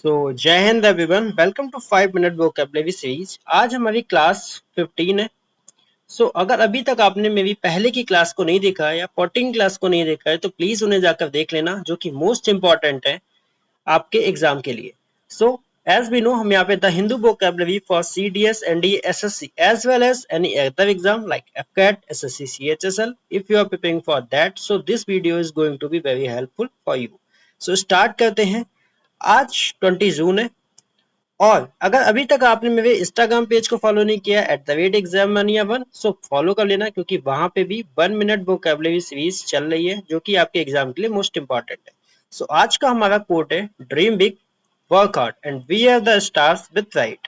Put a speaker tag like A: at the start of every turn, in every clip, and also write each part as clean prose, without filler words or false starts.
A: जय Hind everyone, welcome to 5 minute vocabulary series. आज हमारी क्लास 15 है। अगर अभी तक आपने मेरी पहले की क्लास को नहीं देखा है या 14 क्लास को नहीं देखा है तो प्लीज उन्हें जाकर देख लेना, जो कि मोस्ट इंपॉर्टेंट है आपके एग्जाम के लिए। एज वी नो, हम यहाँ पे the Hindu vocabulary for CDS, NDA, SSC as well as any other exam like APCAT, SSC, CHSL. If you are preparing for that, so this video is going to be very helpful for you. Start करते हैं। आज 20 जून है और अगर अभी तक आपने मेरे इंस्टाग्राम पेज को फॉलो नहीं किया @exammania1, सो फॉलो कर लेना, क्योंकि वहां पे भी 1 मिनट वोकैबुलरी सीरीज चल रही है जो कि आपके एग्जाम के लिए मोस्ट इंपॉर्टेंट है। आज का हमारा कोट है, dream big, work hard and we are the stars with pride.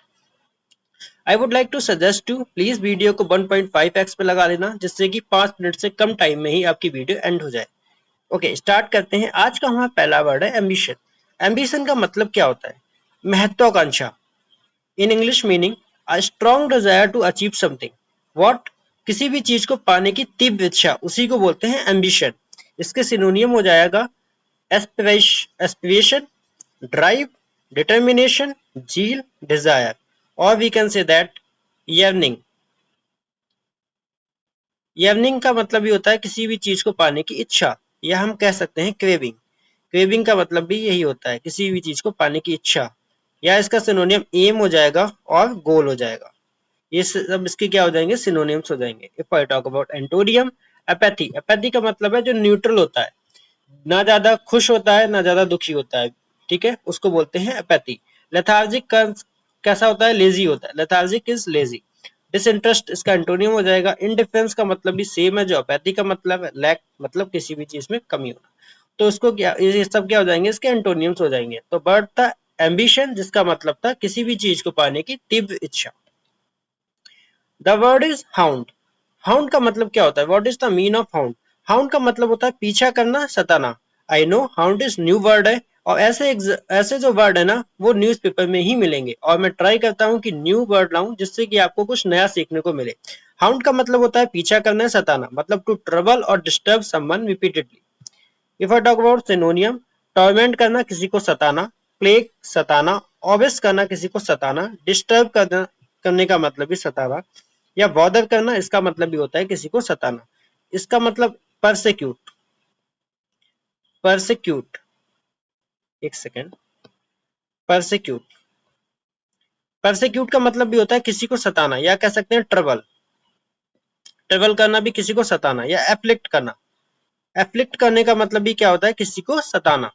A: I would like to suggest to please video को 1.5x पे लगा लेना, जिससे कि 5 मिनट से कम टाइम में ही आपकी वीडियो एंड हो जाए। ओके, स्टार्ट करते हैं। आज का हमारा पहला वर्ड है एम्बिशन। एम्बिशन का मतलब क्या होता है? महत्वाकांक्षा। In English meaning a strong desire to achieve something. What? किसी भी चीज को पाने की तीव्र इच्छा, उसी को बोलते हैं एम्बिशन। इसके सिनोनियम हो जाएगा aspiration, drive, determination, zeal, desire, और we can say that yearning। yearning का मतलब भी होता है किसी भी चीज को पाने की इच्छा, या हम कह सकते हैं क्रेविंग। क्रेविंग का मतलब भी यही होता है, किसी भी चीज को पाने की इच्छा, या इसका सिनोनियम एम हो जाएगा और गोल हो जाएगा। ये सब इसके क्या हो जाएंगे? सिनोनियम्स हो जाएंगे। If I talk about antonym, apathy. Apathy का मतलब है जो न्यूट्रल होता है, ना ज्यादा खुश होता है ना ज्यादा दुखी होता है, ठीक है, उसको बोलते हैं एपैथी। लेथार्जिक का कैसा होता है? लेजी होता है। Lethargic is lazy. डिसइंटरेस्ट इसका एंटोनियम हो जाएगा। इनडिफरेंस का मतलब भी सेम है जो एपैथी का मतलब है। लैक मतलब किसी भी चीज में कमी होना। तो इसको क्या, ये सब क्या हो जाएंगे? इसके एंटोनियम्स हो जाएंगे। तो बर्ड था एम्बिशन, जिसका मतलब था किसी भी चीज को पाने की तीव्र इच्छा। The word is hound. Hound का मतलब क्या होता है? What is the mean of hound? Hound का मतलब होता है पीछा करना, सताना। I know hound is new word है, और ऐसे जो वर्ड है ना, वो न्यूज़पेपर में ही मिलेंगे, और मैं ट्राई करता हूँ कि न्यू वर्ड लाऊं जिससे कि आपको कुछ नया सीखने को मिले। हाउंड का मतलब होता है पीछा करना, सताना, मतलब टू ट्रबल और disturb someone repeatedly. If I talk about सिनोनियम, torment करना, किसी को सताना, प्लेग सताना, ऑब्सेस करना, किसी को सताना, डिस्टर्ब करने का मतलब भी सताना, या बॉदर करना, इसका मतलब भी होता है किसी को सताना। इसका मतलब परसिक्यूट। परसिक्यूट, एक सेकेंड। परसिक्यूट, परसिक्यूट का मतलब भी होता है किसी को सताना, या कह सकते हैं ट्रबल। ट्रबल करना भी किसी को सताना, या एफ्लिक्ट करना। एफ्लिक्ट करने का मतलब भी क्या होता है? किसी को सताना।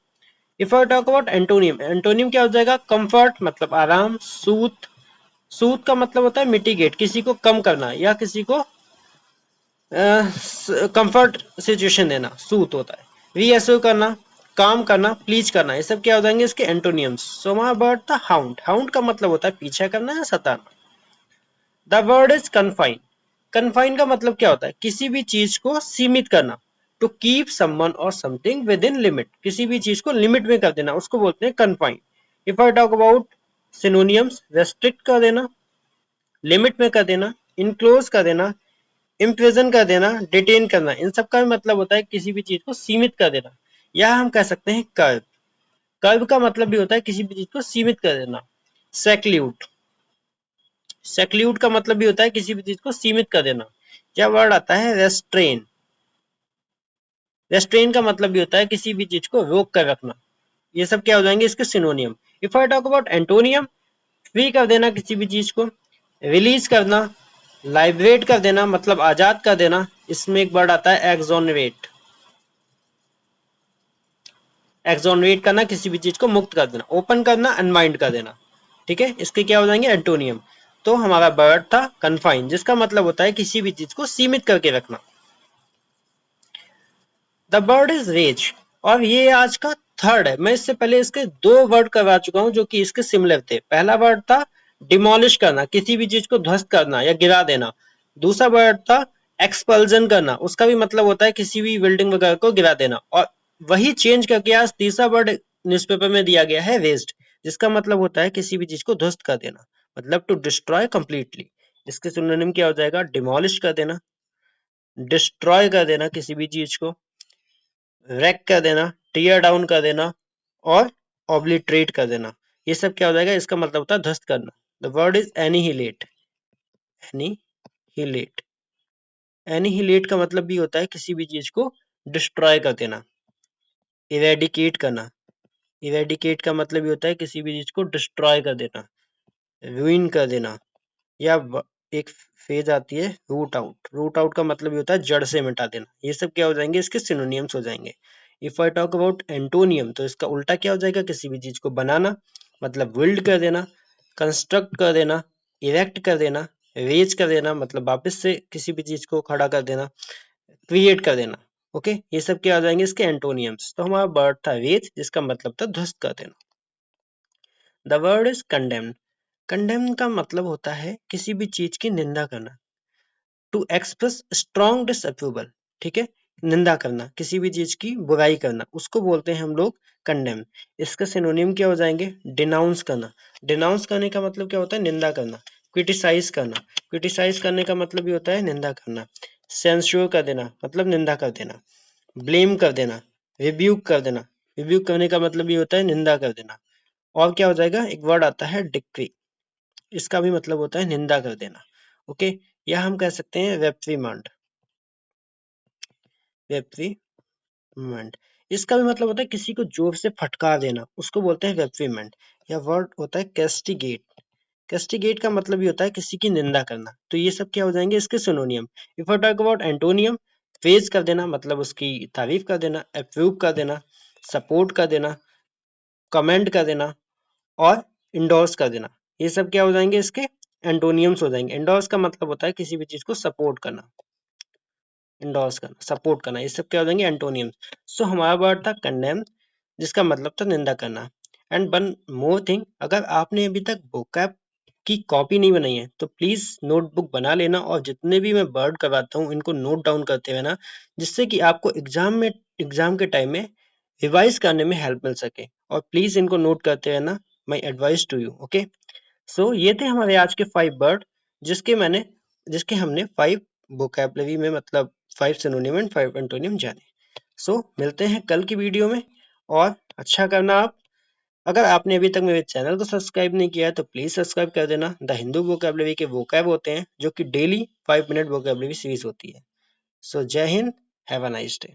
A: If I talk about antonym, antonym क्या हो जाएगा? कंफर्ट मतलब आराम, सूथ। सूथ का मतलब होता है मिटिगेट, किसी को कम करना या किसी को कंफर्ट सिचुएशन देना, सूथ होता है। रीएश्योर करना, काम करना, प्लीज करना, ये सब क्या हो जाएंगे? इसके एंटोनियम्स। सो माय वर्ड था हाउंड। हाउंड का मतलब होता है पीछा करना या सताना। The word is confine. Confine का मतलब क्या होता है? किसी भी चीज को सीमित करना, टू कीप समवन और समथिंग विद इन लिमिट। किसी भी चीज को लिमिट में कर देना, उसको बोलते हैं confine. If I talk about synonyms, restrict कर देना, लिमिट में कर देना, इनक्लोज कर देना, इम्प्रिजन कर देना, डिटेन करना, इन सब का मतलब होता है किसी भी चीज को सीमित कर देना, या हम कह सकते हैं कर्व। कर्व का मतलब भी होता है किसी भी चीज को सीमित कर देना। सेक्ल्यूट, सेक्ल्यूट का मतलब भी होता है किसी भी चीज को सीमित कर देना। क्या वर्ड आता है? रेस्ट्रेन। रेस्ट्रेन का मतलब भी होता है किसी भी चीज को रोक कर रखना। ये सब क्या हो जाएंगे? इसके सिनोनियम। If I talk about antonym, free कर देना किसी भी चीज को, रिलीज करना, लाइब्रेट कर देना मतलब आजाद कर देना। इसमें एक वर्ड आता है एक्सोनरेट। एक्सोनरेट करना, किसी भी चीज को मुक्त कर देना। ओपन करना, अनवाइंड कर देना, ठीक है। इसके क्या हो जाएंगे? एंटोनियम। तो हमारा वर्ड था कन्फाइन, जिसका मतलब होता है किसी भी चीज को सीमित करके रखना। द वर्ड इज रेज, और ये आज का थर्ड है। मैं इससे पहले इसके 2 वर्ड करवा चुका हूं जो कि इसके सिमिलर थे। पहला वर्ड था डिमोलिश करना, किसी भी चीज को ध्वस्त करना या गिरा देना। दूसरा वर्ड था एक्सपल्जन करना, उसका भी मतलब होता है किसी भी बिल्डिंग वगैरह को गिरा देना। और वही चेंज करके आज तीसरा वर्ड न्यूज़पेपर में दिया गया है, रेज्ड, जिसका मतलब होता है किसी भी चीज को ध्वस्त कर देना, मतलब टू डिस्ट्रॉय कंप्लीटली। इसके सिनोनिम क्या हो जाएगा? डिमोलिश कर देना, डिस्ट्रॉय कर देना किसी भी चीज को, रैक कर देना, टीयर डाउन कर देना, और ऑब्लिटरेट कर देना। ये सब क्या हो जाएगा, इसका मतलब होता है ध्वस्त करना। The word is annihilate. Annihilate, annihilate का मतलब भी होता है किसी भी चीज को डिस्ट्रॉय कर देना, इरेडिकेट करना। इरेडिकेट का मतलब ये होता है किसी भी चीज को डिस्ट्रॉय कर देना, ruin कर देना। या एक फेज आती है रूट आउट। रूट आउट का मतलब ये होता है जड़ से मिटा देना। ये सब क्या हो जाएंगे, इसके सिनोनियम्स हो जाएंगे। If I talk about antonym, तो इसका उल्टा क्या हो जाएगा, किसी भी चीज को बनाना, मतलब बिल्ड कर देना, कंस्ट्रक्ट कर देना, इरेक्ट कर देना, रेज कर देना, मतलब वापस से किसी भी चीज को खड़ा कर देना, क्रिएट कर देना। ओके, ये सब क्या हो जाएंगे इसके एंटोनियम्स। तो हमारा वर्ड था रेज, जिसका मतलब था ध्वस्त कर देना। The word is condemn. Condemn का मतलब होता है किसी भी चीज की निंदा करना, टू एक्सप्रेस स्ट्रॉन्ग डिसअप्रूवल। ठीक है, निंदा करना, किसी भी चीज की बुराई करना, उसको बोलते हैं हम लोग कंडेम। इसका सिनोनिम क्या हो जाएंगे, डिनाउंस करना। डिनाउंस करने का मतलब क्या होता है, निंदा करना। क्रिटिसाइज करना, क्रिटिसाइज करने का मतलब ये होता है निंदा करना। सेंस्योर कर देना मतलब निंदा कर देना। ब्लेम कर देना, रिब्यूक कर देना, रिब्यूक करने का मतलब ये होता है निंदा कर देना। और क्या हो जाएगा, एक वर्ड आता है डिक्री, इसका भी मतलब होता है निंदा कर देना। ओके, या हम कह सकते हैं रेप्रीमांड। रेप्रीमांड, इसका भी मतलब होता है किसी को जोर से फटकार देना, उसको बोलते हैं रेप्रीमांड। या वर्ड होता है कैस्टिगेट। कैस्टिगेट का मतलब ये होता है किसी की निंदा करना। तो ये सब क्या हो जाएंगे इसके सिनोनियम। If I talk about antonym, praise कर देना मतलब उसकी तारीफ कर देना, अप्रूव कर देना, सपोर्ट कर देना, कमेंट कर देना, और इंडोर्स कर देना। ये सब क्या हो जाएंगे इसके एंटोनियम्स हो जाएंगे। इंडोर्स का मतलब होता है किसी भी चीज को सपोर्ट करना, इंडोर्स करना, सपोर्ट करना, ये सब क्या हो जाएंगे एंटोनियम्स। सो हमारा वर्ड था कंडेम, जिसका मतलब था निंदा करना। एंड वन मोर थिंग, अगर आपने अभी तक vocab की कॉपी नहीं बनाई है तो प्लीज नोटबुक बना लेना, और जितने भी मैं वर्ड करवाता हूँ इनको नोट डाउन करते रहना, जिससे कि आपको एग्जाम के टाइम में रिवाइज करने में हेल्प मिल सके। और प्लीज इनको नोट करते रहना, my advice to you. Okay, so ये थे हमारे आज के 5 वर्ड, जिसके हमने 5 वोकैबुलरी में, मतलब 5 सिनोनिम एंड 5 एंटोनिम जाने। सो मिलते हैं कल की वीडियो में, और अच्छा करना आप। अगर आपने अभी तक मेरे चैनल को सब्सक्राइब नहीं किया है तो प्लीज सब्सक्राइब कर देना। द हिंदू वोकैबुलरी के वोकैब होते हैं जो कि डेली 5 मिनट वोकैबुलरी सीरीज होती है। सो जय Hind, have a nice day.